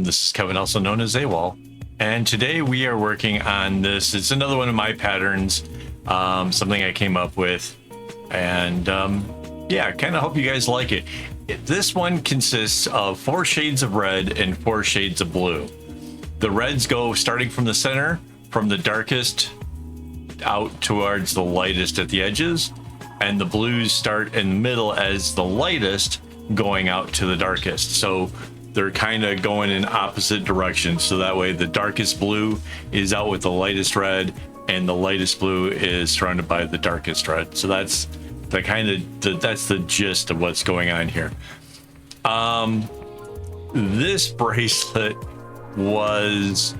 welcome. This is Kevin, also known as AWOL, and today we are working on this. It's another one of my patterns, something I came up with, and yeah, I kind of hope you guys like it. This one consists of 4 shades of red and 4 shades of blue. The reds go starting from the center, from the darkest out towards the lightest at the edges, and the blues start in the middle as the lightest going out to the darkest. So they're kind of going in opposite directions, so that way the darkest blue is out with the lightest red and the lightest blue is surrounded by the darkest red. So that's the gist of what's going on here. This bracelet was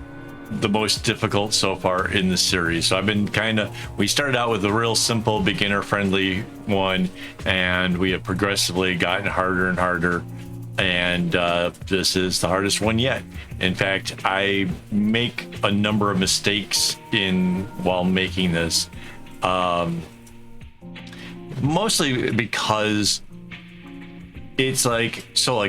the most difficult so far in the series. So I've been we started out with a real simple beginner friendly one, and we have progressively gotten harder and harder, and this is the hardest one yet. In fact, I make a number of mistakes while making this, mostly because it's like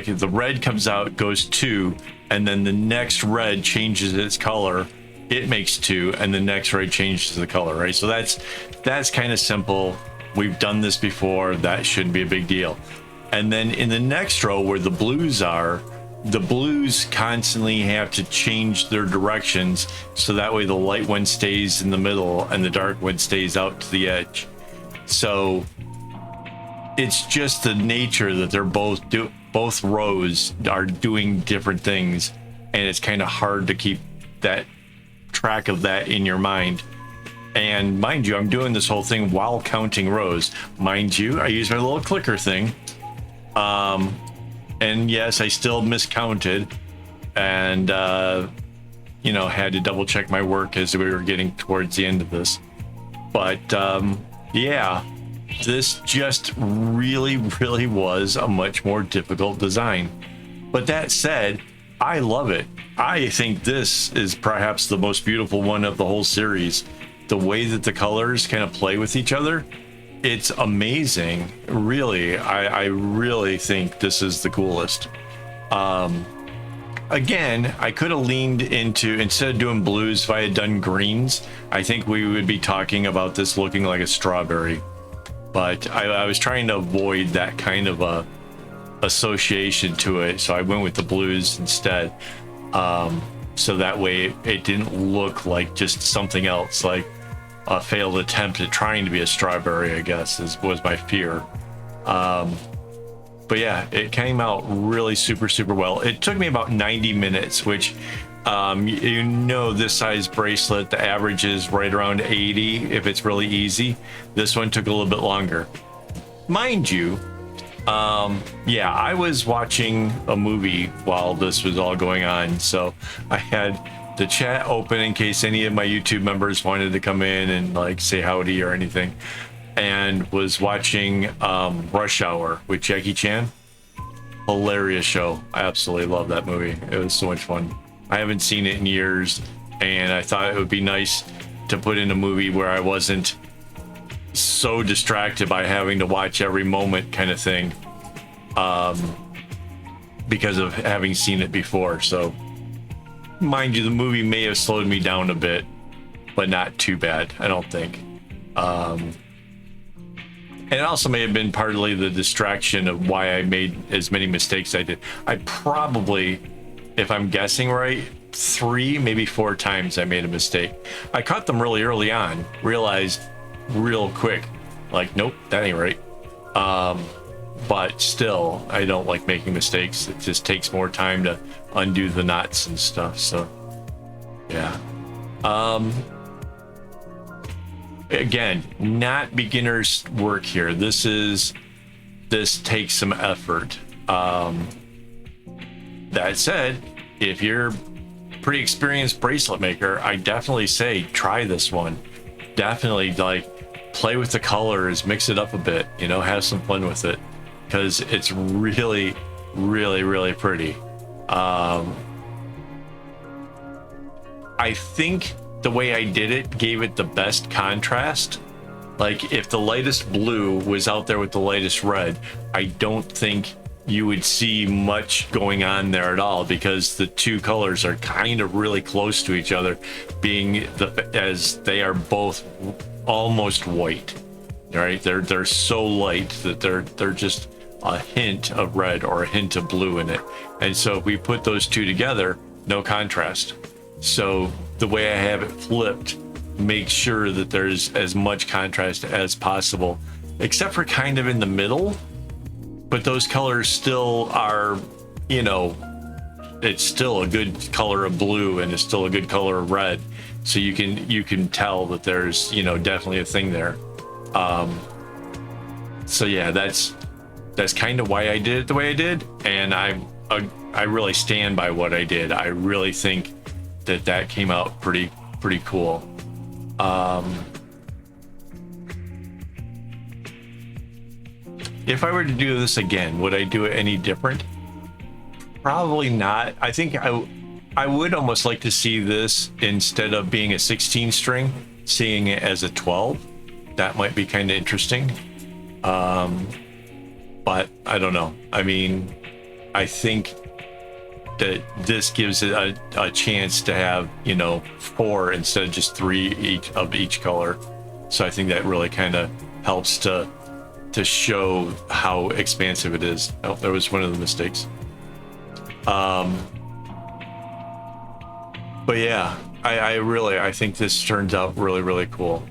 if the red comes out, goes 2, and then the next red changes its color, it makes 2, and the next red changes the color, right? So that's kind of simple. We've done this before. That shouldn't be a big deal. And then in the next row where the blues are, the blues constantly have to change their directions, so that way the light one stays in the middle and the dark one stays out to the edge. So it's just the nature that they're both rows are doing different things, and it's kind of hard to keep that track of that in your mind. And mind you, I'm doing this whole thing while counting rows. Mind you, I use my little clicker thing, and yes, I still miscounted, and had to double check my work as we were getting towards the end of this. But yeah, this just really was a much more difficult design. But that said, I love it. I think this is perhaps the most beautiful one of the whole series. The way that the colors kind of play with each other, it's amazing. Really, I really think this is the coolest. Again, I could have leaned into, instead of doing blues, if I had done greens, I think we would be talking about this looking like a strawberry. But I was trying to avoid that kind of a association to it, so I went with the blues instead. So that way it didn't look like just something else, like a failed attempt at trying to be a strawberry, I guess, was my fear. But yeah, it came out really super well. It took me about 90 minutes, which this size bracelet, the average is right around 80 if it's really easy. This one took a little bit longer. Mind you, yeah, I was watching a movie while this was all going on, so I had the chat open in case any of my YouTube members wanted to come in and like say howdy or anything, and was watching Rush Hour with Jackie Chan. Hilarious show. I absolutely love that movie. It was so much fun. I haven't seen it in years, and I thought it would be nice to put in a movie where I wasn't so distracted by having to watch every moment kind of thing, because of having seen it before. So mind you, the movie may have slowed me down a bit, but not too bad, I don't think. And it also may have been partly the distraction of why I made as many mistakes I did. I probably, if I'm guessing right, 3, maybe 4 times I made a mistake. I caught them really early on, realized real quick, like, nope, that ain't right. But still, I don't like making mistakes. It just takes more time to undo the knots and stuff. So yeah. Again, not beginner's work here. This takes some effort. That said, if you're a pretty experienced bracelet maker, I definitely say try this one. Definitely play with the colors, mix it up a bit, have some fun with it, because it's really pretty. I think the way I did it gave it the best contrast. Like if the lightest blue was out there with the lightest red, I don't think you would see much going on there at all, because the two colors are kind of really close to each other, being as they are both almost white. Right? They're so light that they're just a hint of red or a hint of blue in it. And so if we put those two together, no contrast. So the way I have it flipped makes sure that there's as much contrast as possible, except for kind of in the middle. But those colors still are, you know, it's still a good color of blue and it's still a good color of red. So you can tell that there's, you know, definitely a thing there. So yeah, that's kind of why I did it the way I did, and I really stand by what I did. I really think that came out pretty cool. If I were to do this again, would I do it any different? Probably not. I think I would almost like to see this, instead of being a 16 string, seeing it as a 12. That might be kind of interesting. But I don't know. I mean, I think that this gives it a chance to have, you know, 4 instead of just 3 of each color. So I think that really kind of helps to show how expansive it is. Oh, there was one of the mistakes. But yeah, I think this turns out really cool.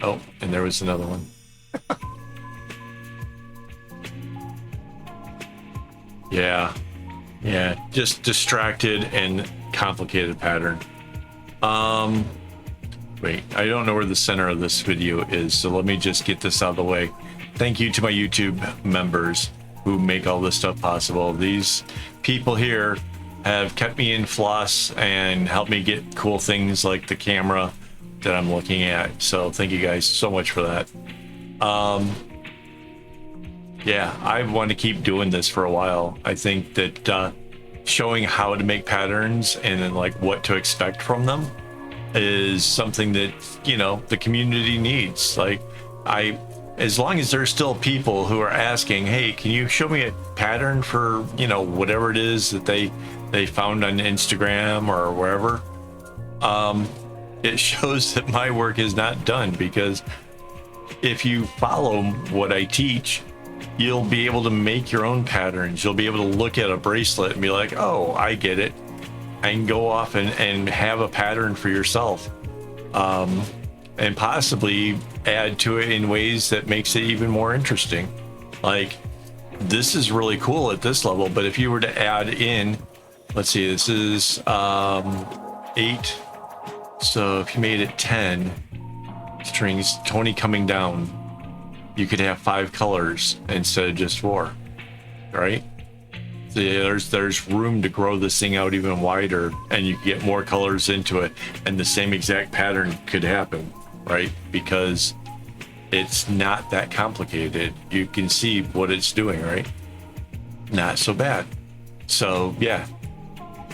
Oh, and there was another one. Yeah, just distracted and complicated pattern. Wait, I don't know where the center of this video is, so let me just get this out of the way. Thank you to my YouTube members who make all this stuff possible. These people here have kept me in floss and helped me get cool things like the camera that I'm looking at. So thank you guys so much for that. Yeah, I want to keep doing this for a while. I think that showing how to make patterns and then like what to expect from them is something that, you know, the community needs. Like, as long as there's still people who are asking, hey, can you show me a pattern for, you know, whatever it is that they found on Instagram or wherever, it shows that my work is not done. Because if you follow what I teach, you'll be able to make your own patterns. You'll be able to look at a bracelet and be like, oh, I get it, and go off and have a pattern for yourself, and possibly add to it in ways that makes it even more interesting. Like, this is really cool at this level, but if you were to add in, let's see, this is 8, so if you made it 10 strings, 20 coming down, you could have 5 colors instead of just 4, right? So yeah, there's room to grow this thing out even wider, and you can get more colors into it, and the same exact pattern could happen, right? Because it's not that complicated. You can see what it's doing, right? Not so bad. So yeah,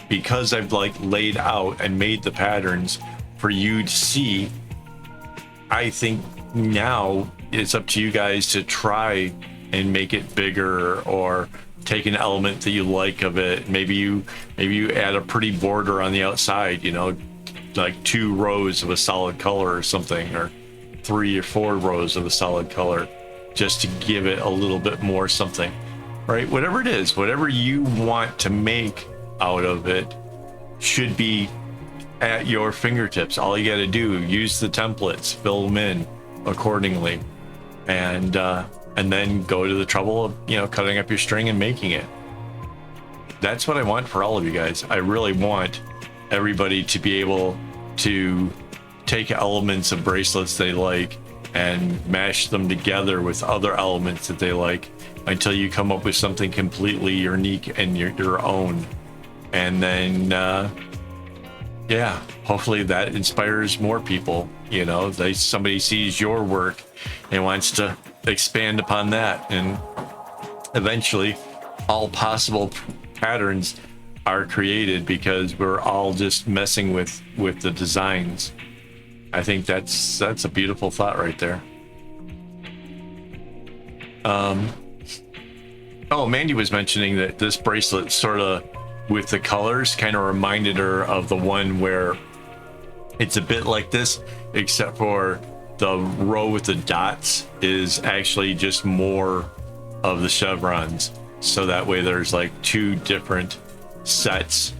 because I've like laid out and made the patterns for you to see, I think now it's up to you guys to try and make it bigger, or take an element that you like of it. Maybe you add a pretty border on the outside, you know, like 2 rows of a solid color or something, or 3 or 4 rows of a solid color, just to give it a little bit more something, right? Whatever it is, whatever you want to make out of it should be at your fingertips. All you got to do, use the templates, fill them in accordingly, and then go to the trouble of, you know, cutting up your string and making it. That's what I want for all of you guys. I really want everybody to be able to take elements of bracelets they like and mash them together with other elements that they like, until you come up with something completely unique and your own. And then yeah, hopefully that inspires more people. You know, somebody sees your work and wants to expand upon that, and eventually all possible patterns are created because we're all just messing with the designs. I think that's a beautiful thought right there. Oh, Mandy was mentioning that this bracelet sort of, with the colors, kind of reminded her of the one where it's a bit like this, except for the row with the dots is actually just more of the chevrons. So that way there's like two different sets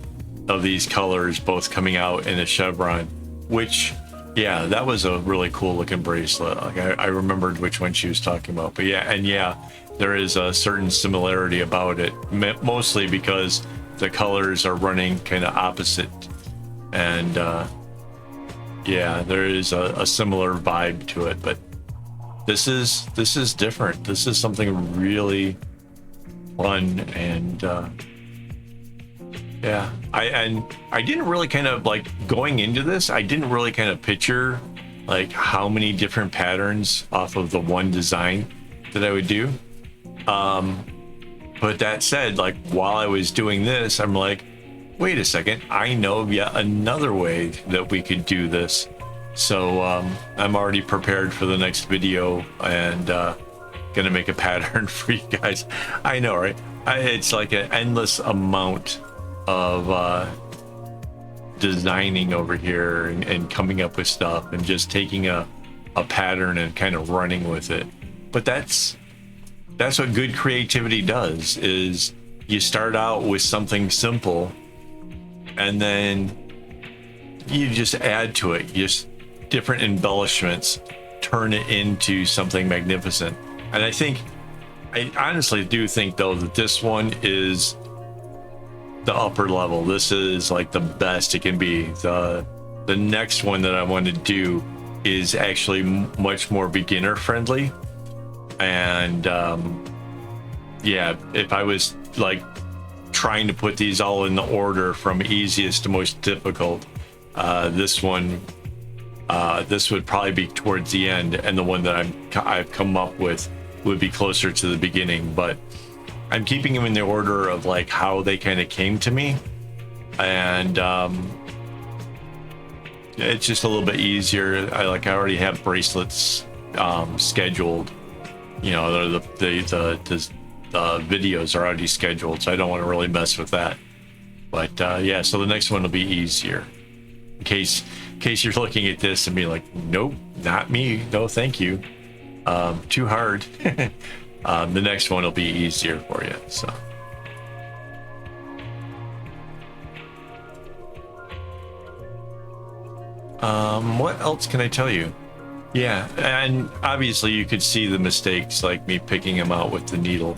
of these colors both coming out in a chevron, which, yeah, that was a really cool looking bracelet. Like I remembered which one she was talking about. But yeah, and yeah, there is a certain similarity about it, mostly because the colors are running kind of opposite. And yeah, there is a similar vibe to it, but this is different. This is something really fun. And yeah, I didn't really kind of like going into this, I didn't really kind of picture like how many different patterns off of the one design that I would do. But that said, like while I was doing this, I'm like, wait a second, I know of yet another way that we could do this. So I'm already prepared for the next video and gonna make a pattern for you guys. I know, right? It's like an endless amount of designing over here and coming up with stuff and just taking a pattern and kind of running with it. But that's what good creativity does, is you start out with something simple and then you just add to it, just different embellishments, turn it into something magnificent. And I honestly do think though that this one is the upper level. This is like the best it can be. The next one that I want to do is actually much more beginner friendly. And yeah, if I was like trying to put these all in the order from easiest to most difficult, this one, this would probably be towards the end, and the one that I've come up with would be closer to the beginning. But I'm keeping them in the order of like how they kind of came to me, and it's just a little bit easier. I already have bracelets scheduled. You know, the videos are already scheduled, so I don't want to really mess with that. But yeah, so the next one will be easier. In case you're looking at this and be like, nope, not me, no thank you, too hard. The next one will be easier for you. So what else can I tell you? Yeah, and obviously you could see the mistakes, like me picking them out with the needle.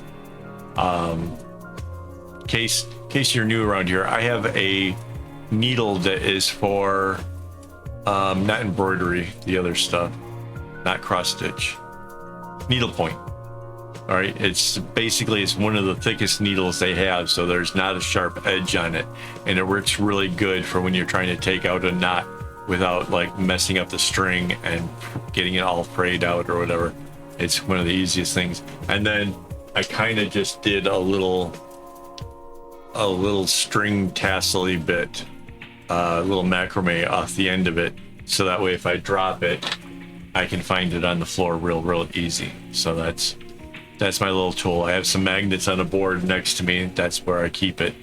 Case you're new around here, I have a needle that is for not embroidery, the other stuff, not cross stitch, needle point. All right, it's one of the thickest needles they have, so there's not a sharp edge on it, and it works really good for when you're trying to take out a knot without like messing up the string and getting it all frayed out or whatever. It's one of the easiest things. And then I kind of just did a little string tassel-y bit, a little macrame off the end of it, so that way if I drop it, I can find it on the floor real easy. So that's my little tool. I have some magnets on a board next to me. That's where I keep it.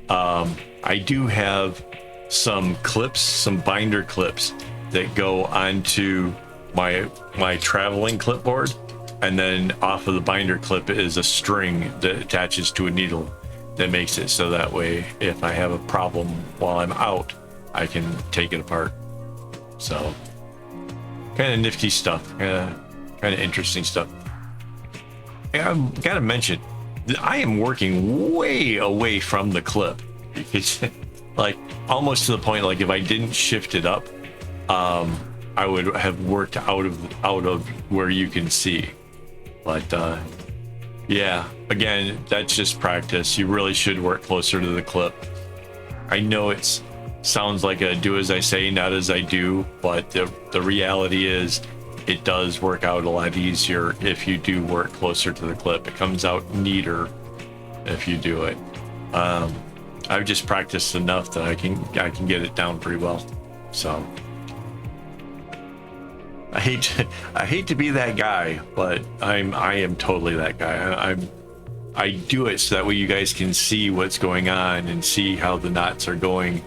I do have some clips, some binder clips that go onto my traveling clipboard, and then off of the binder clip is a string that attaches to a needle that makes it so that way if I have a problem while I'm out, I can take it apart. So kind of nifty stuff, kind of interesting stuff. I've got to mention that I am working way away from the clip. It's like almost to the point, like if I didn't shift it up, I would have worked out of where you can see. But yeah, again, that's just practice. You really should work closer to the clip. I know it sounds like a do as I say, not as I do, but the reality is it does work out a lot easier if you do work closer to the clip. It comes out neater if you do it. I've just practiced enough that I can get it down pretty well. So I hate to be that guy, but I am totally that guy. I do it so that way you guys can see what's going on and see how the knots are going.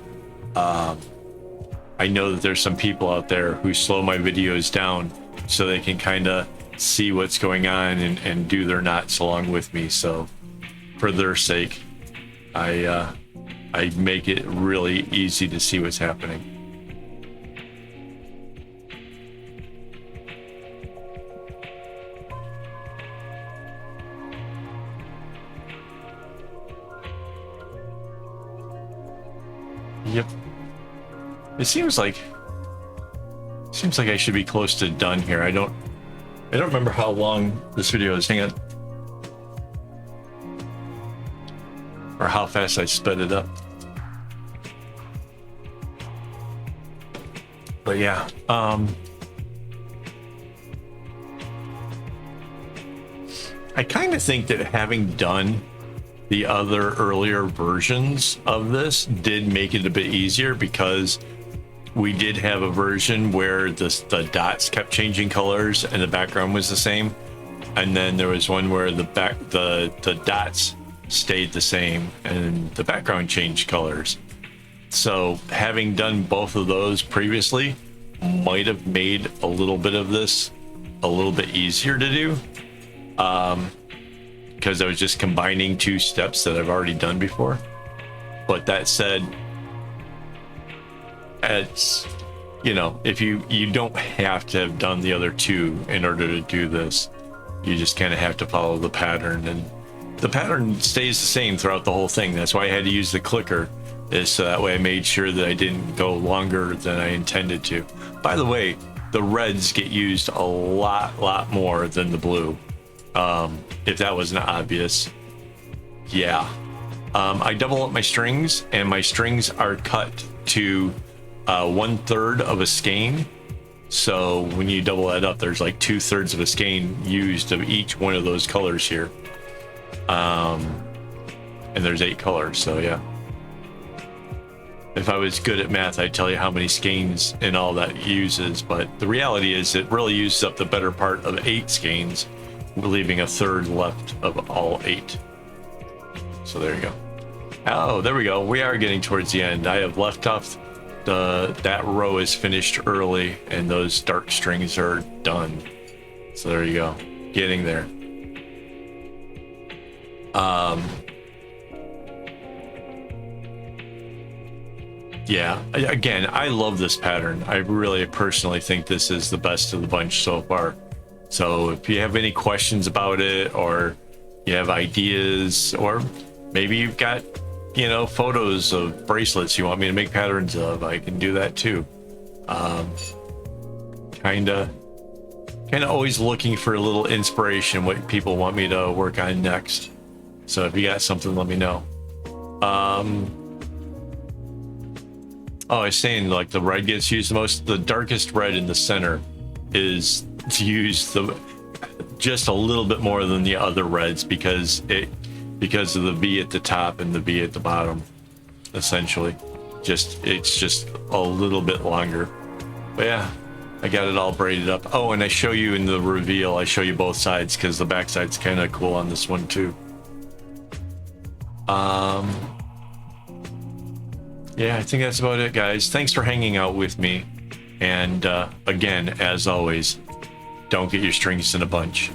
I know that there's some people out there who slow my videos down so they can kind of see what's going on and do their knots along with me. So for their sake, I make it really easy to see what's happening. Yep. It seems like I should be close to done here. I don't remember how long this video is. Hang on. Or how fast I sped it up. But yeah, I kind of think that having done the other earlier versions of this did make it a bit easier, because we did have a version where the dots kept changing colors and the background was the same, and then there was one where the dots stayed the same and the background changed colors. So having done both of those previously might have made a little bit of this a little bit easier to do, because I was just combining two steps that I've already done before. But that said, it's, you know, if you don't have to have done the other two in order to do this. You just kind of have to follow the pattern, and the pattern stays the same throughout the whole thing. That's why I had to use the clicker, is so that way I made sure that I didn't go longer than I intended to. By the way, the reds get used a lot more than the blue. If that wasn't obvious. Yeah. I double up my strings, and my strings are cut to 1/3 of a skein. So when you double that up, there's like 2/3 of a skein used of each one of those colors here. And there's 8 colors, so yeah. If I was good at math, I'd tell you how many skeins and all that uses, but the reality is it really uses up the better part of 8 skeins, leaving 1/3 left of all 8. So there you go. Oh, there we go. We are getting towards the end. I have left off that row is finished early, and those dark strings are done. So there you go. Getting there. Yeah, again, I love this pattern. I really personally think this is the best of the bunch so far. So if you have any questions about it, or you have ideas, or maybe you've got, you know, photos of bracelets you want me to make patterns of, I can do that too. Kind of always looking for a little inspiration, what people want me to work on next. So if you got something, let me know. Oh, I was saying, like, the red gets used the most. The darkest red in the center is used just a little bit more than the other reds, because of the V at the top and the V at the bottom, essentially. It's just a little bit longer. But yeah, I got it all braided up. Oh, and I show you in the reveal, I show you both sides, because the back side's kind of cool on this one too. Yeah, I think that's about it, guys. Thanks for hanging out with me. And again, as always, don't get your strings in a bunch.